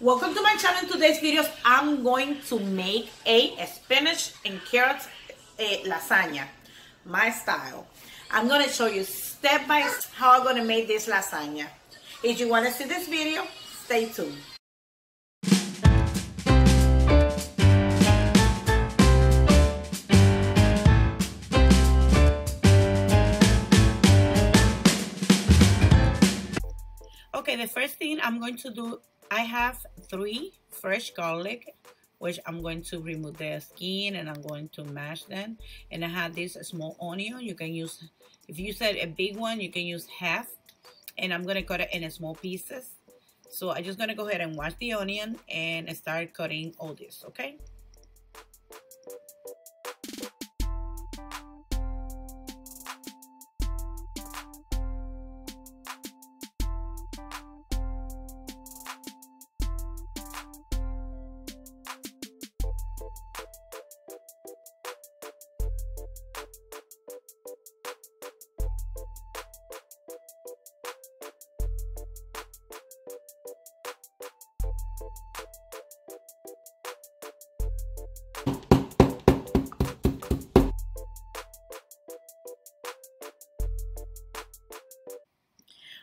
Welcome to my channel. In today's videos, I'm going to make a spinach and carrot lasagna, my style. I'm going to show you step by step how I'm going to make this lasagna. If you want to see this video, stay tuned. Okay, the first thing I'm going to do, I have 3 fresh garlic, which I'm going to remove the skin and I'm going to mash them. And I have this small onion. You can use, if you said a big one, you can use half. And I'm going to cut it in small pieces. So I'm just going to go ahead and wash the onion and start cutting all this, okay?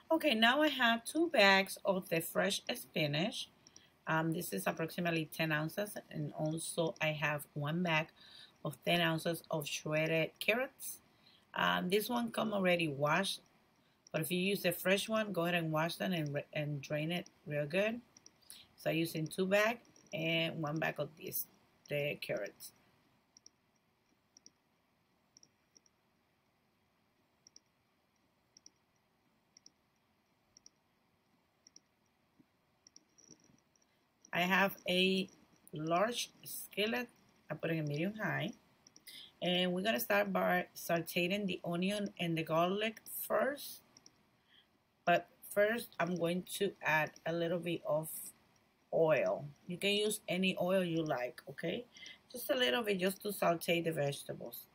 Okay, now I have 2 bags of the fresh spinach. This is approximately 10 ounces. And also I have 1 bag of 10 ounces of shredded carrots. This one come already washed. But if you use the fresh one, go ahead and wash them and drain it real good. So I'm using 2 bags and 1 bag of the carrots. I have a large skillet. I put it in medium high. And we're going to start by sauteing the onion and the garlic first. But first, I'm going to add a little bit of oil. You can use any oil you like, okay? Just a little bit just to saute the vegetables.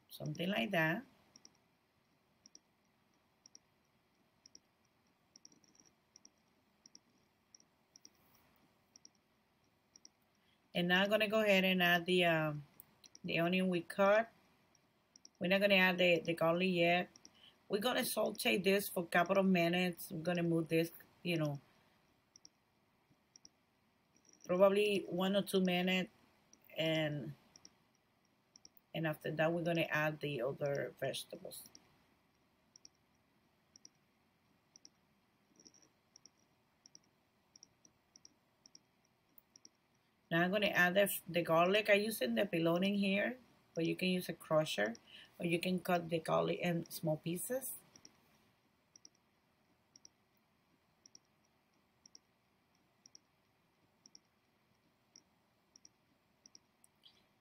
Something like that. And now I'm going to go ahead and add the onion we cut. We're not going to add the garlic yet. We're going to saute this for a couple of minutes. We're going to move this, you know, probably 1 or 2 minutes. And after that, we're going to add the other vegetables. Now I'm going to add the garlic. I'm using the piloning here, but you can use a crusher, or you can cut the garlic in small pieces.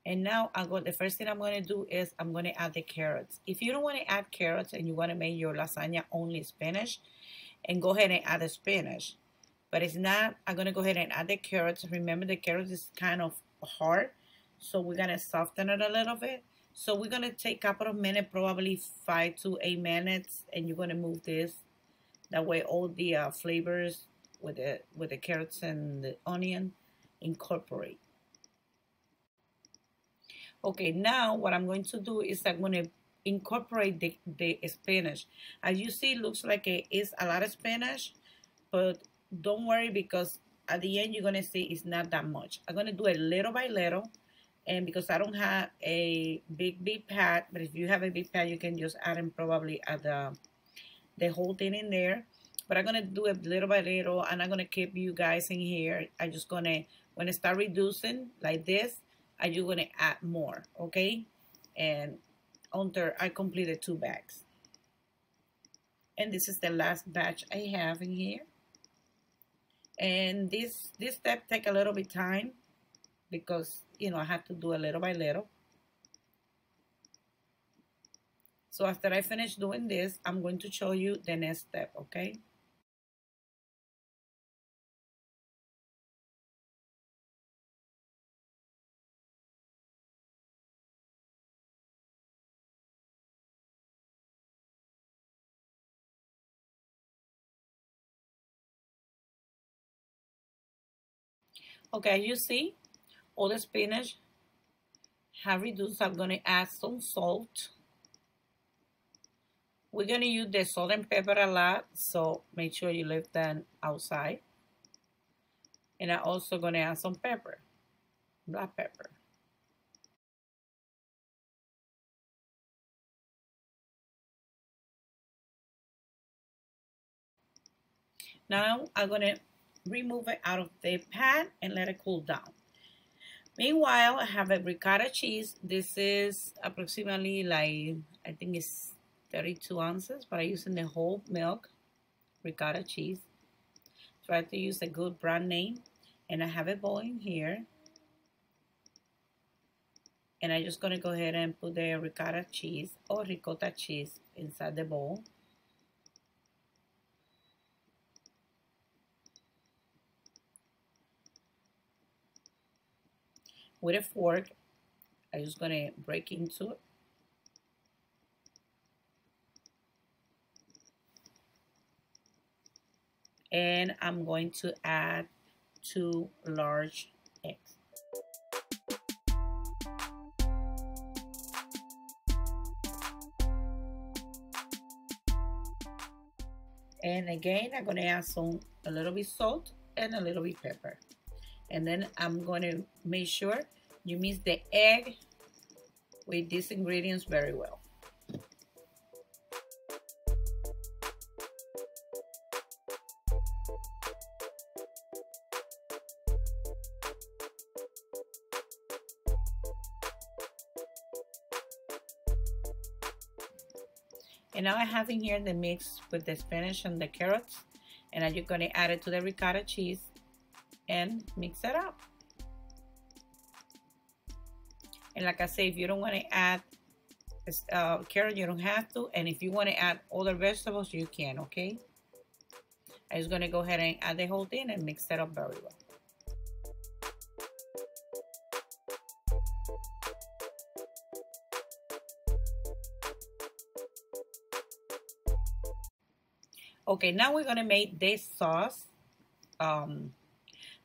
And now the first thing I'm going to do is I'm going to add the carrots. If you don't want to add carrots and you want to make your lasagna only spinach, and go ahead and add the spinach. But it's not, I'm going to go ahead and add the carrots. Remember, the carrots is kind of hard, so we're going to soften it a little bit. So we're going to take a couple of minutes, probably 5 to 8 minutes, and you're going to move this. That way all the flavors with the carrots and the onion incorporate. Okay, now what I'm going to do is I'm going to incorporate the spinach. As you see, it looks like it is a lot of spinach, but don't worry, because at the end you're going to see it's not that much. I'm going to do it little by little, and because I don't have a big pat, but if you have a big pat, you can just add and probably add the whole thing in there. But I'm going to do it little by little, and I'm going to keep you guys in here. I'm just going to, when I start reducing like this, I'm just going to add more, okay? And until I completed 2 bags. And this is the last batch I have in here. And this step take a little bit time because, you know, I have to do a little by little. So after I finish doing this, I'm going to show you the next step, okay? Okay, you see, all the spinach have reduced. I'm gonna add some salt. We're gonna use the salt and pepper a lot, so make sure you leave that outside. And I'm also gonna add some pepper, black pepper. Now I'm gonna remove it out of the pan and let it cool down. Meanwhile, I have a ricotta cheese. This is approximately like, I think it's 32 ounces, but I'm using the whole milk ricotta cheese. Try to use a good brand name. And I have a bowl in here. And I'm just gonna go ahead and put the ricotta cheese or ricotta cheese inside the bowl. With a fork, I'm just gonna break into it. And I'm going to add 2 large eggs. And again, I'm gonna add a little bit salt and a little bit pepper. And then I'm gonna make sure you mix the egg with these ingredients very well. And now I have in here the mix with the spinach and the carrots. And I'm just gonna add it to the ricotta cheese and mix it up. And like I say, if you don't want to add carrot, you don't have to. And if you want to add other vegetables, you can, okay? I'm just gonna go ahead and add the whole thing and mix it up very well. Okay, now we're gonna make this sauce.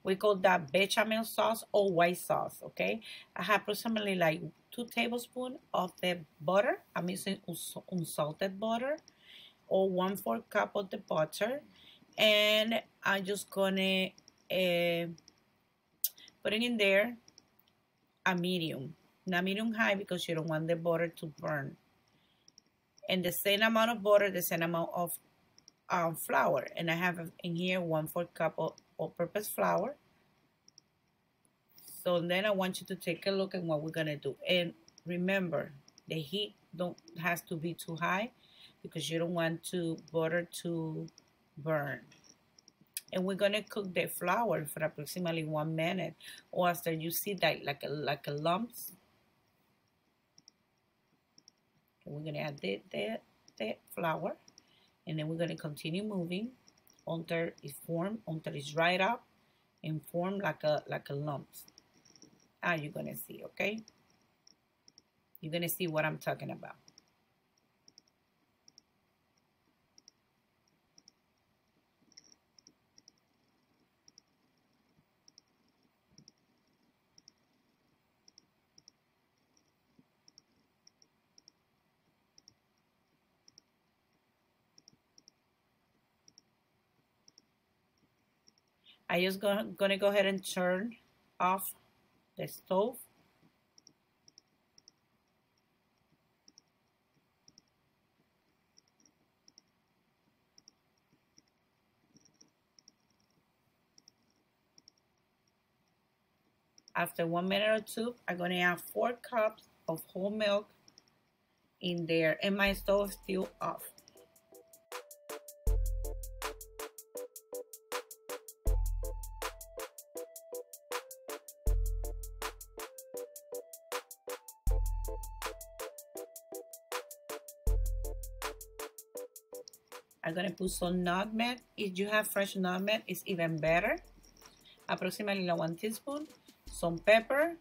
We call that bechamel sauce or white sauce, okay? I have approximately like 2 tablespoons of the butter. I'm using unsalted butter or 1/4 cup of the butter. And I'm just gonna put it in there a medium. Not medium high because you don't want the butter to burn. And the same amount of butter, the same amount of flour. And I have in here 1/4 cup of all-purpose flour. So then I want you to take a look at what we're gonna do. And remember, the heat has to be too high because you don't want butter to burn. And we're gonna cook the flour for approximately 1 minute, or after you see that like a lumps. And we're gonna add the flour, and then we're gonna continue moving until it's dried up and form like a lumps. You're gonna see, okay? You're gonna see what I'm talking about. I just gonna go ahead and turn off the stove. After 1 minute or two, I'm gonna add 4 cups of whole milk in there, and my stove is still off. I'm gonna put some nutmeg. If you have fresh nutmeg, it's even better. Approximately 1 teaspoon. Some pepper.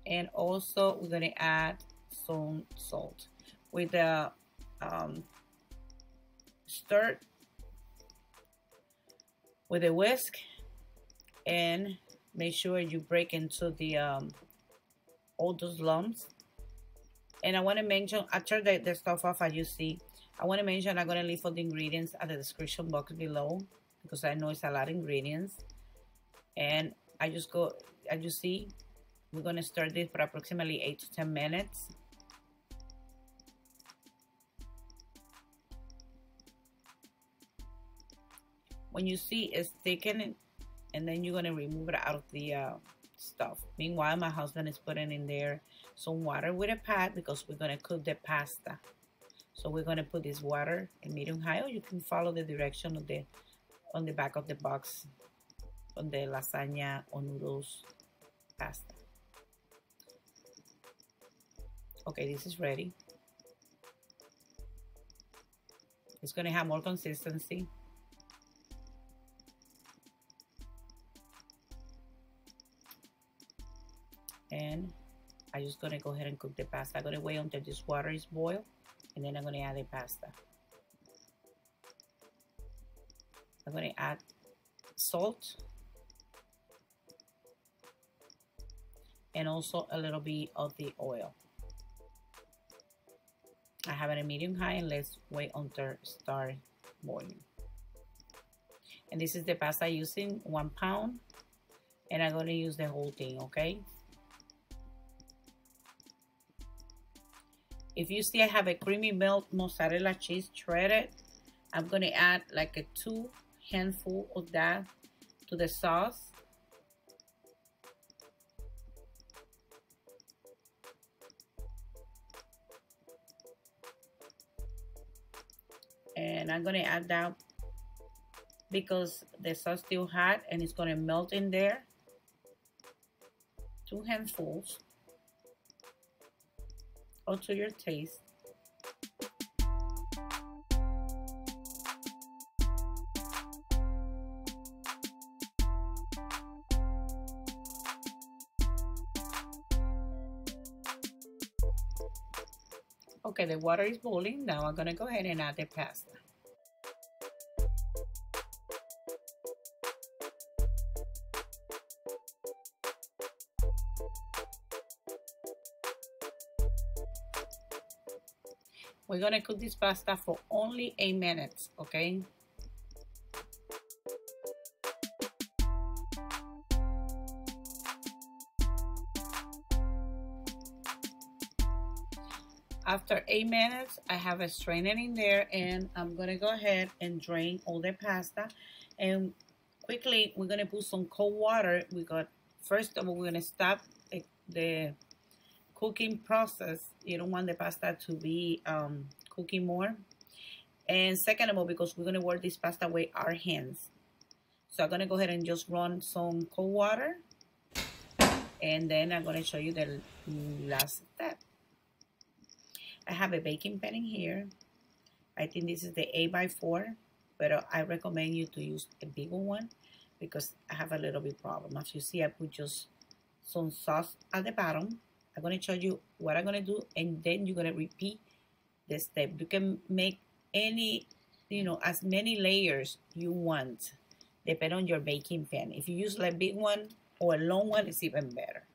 And also we're gonna add some salt. With the with a whisk, and make sure you break into the all those lumps. And I want to mention, after the stuff off, as you see, I want to mention I'm going to leave all the ingredients at the description box below, because I know it's a lot of ingredients. And I just go, as you see, we're going to stir this for approximately 8 to 10 minutes. When you see it's thickening, and then you're going to remove it out of the stuff. Meanwhile, my husband is putting in there some water with a pad, because we're going to cook the pasta. So we're going to put this water in medium high, or you can follow the direction of the on the back of the box on the lasagna or noodles pasta. Okay, this is ready. It's going to have more consistency. And I'm just going to go ahead and cook the pasta. I'm going to wait until this water is boiled, and then I'm going to add the pasta. I'm going to add salt and also a little bit of the oil. I have it in medium high, and let's wait until it starts boiling. And this is the pasta using 1 pound, and I'm going to use the whole thing, okay? If you see I have a creamy milk mozzarella cheese shredded, I'm going to add like a 2 handful of that to the sauce. And I'm going to add that because the sauce is still hot and it's going to melt in there. 2 handfuls, or to your taste. Okay, the water is boiling. Now I'm gonna go ahead and add the pasta. We're gonna cook this pasta for only 8 minutes, okay? After 8 minutes, I have a strainer in there, and I'm gonna go ahead and drain all the pasta. And quickly, we're gonna put some cold water. First of all, we're gonna stop the cooking process. You don't want the pasta to be cooking more. And second of all, because we're gonna work this pasta with our hands. So I'm gonna go ahead and just run some cold water, and then I'm gonna show you the last step. I have a baking pan in here. I think this is the 8x4, but I recommend you to use a bigger one because I have a little bit problem. As you see, I put just some sauce at the bottom. I'm going to show you what I'm going to do, and then you're going to repeat the step. You can make any, as many layers you want, depending on your baking pan. If you use like a big one or a long one, it's even better.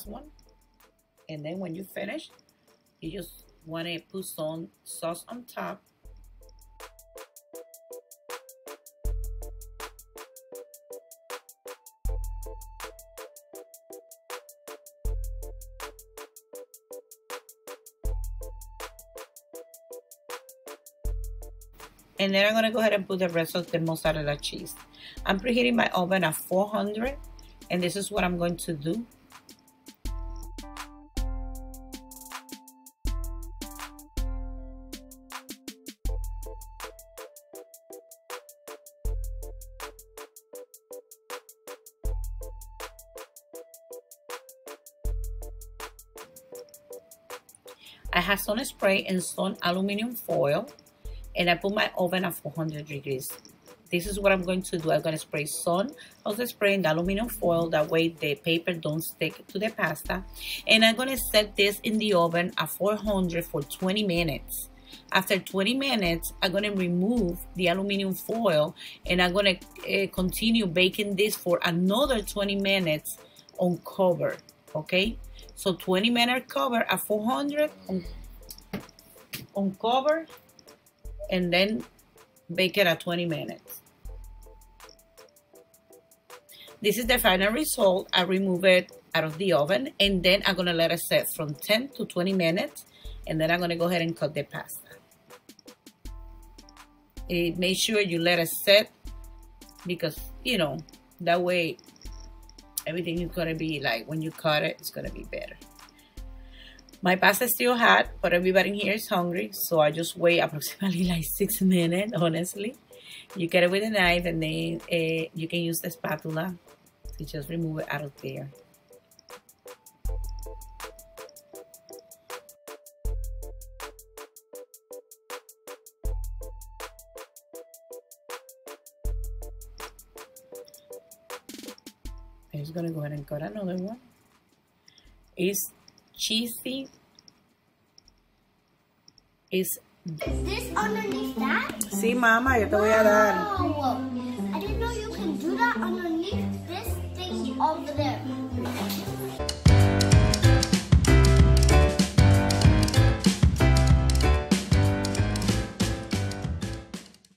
one. And then when you finish, you just want to put some sauce on top. And then I'm going to go ahead and put the rest of the mozzarella cheese. I'm preheating my oven at 400, and this is what I'm going to do. I have some spray and some aluminum foil, and I put my oven at 400 degrees. This is what I'm going to do. I'm going to spray some of the spray in the aluminum foil. That way the paper don't stick to the pasta. And I'm going to set this in the oven at 400 for 20 minutes. After 20 minutes, I'm going to remove the aluminum foil, and I'm going to continue baking this for another 20 minutes on cover. Okay? So 20 minutes cover at 400 on cover, and then bake it at 20 minutes. This is the final result. I remove it out of the oven, and then I'm gonna let it set from 10 to 20 minutes, and then I'm gonna go ahead and cut the pasta. Make sure you let it set, because you know, that way everything is gonna be like, when you cut it, it's gonna be better. My pasta is still hot, but everybody in here is hungry, so I just wait approximately like 6 minutes, honestly. You get it with a knife, and then you can use the spatula to just remove it out of there. I'm just gonna go ahead and cut another one. It's cheesy. Is this underneath that? Sí, mamá, yo te voy a dar. Wow. I didn't know you can do that underneath this thing over there.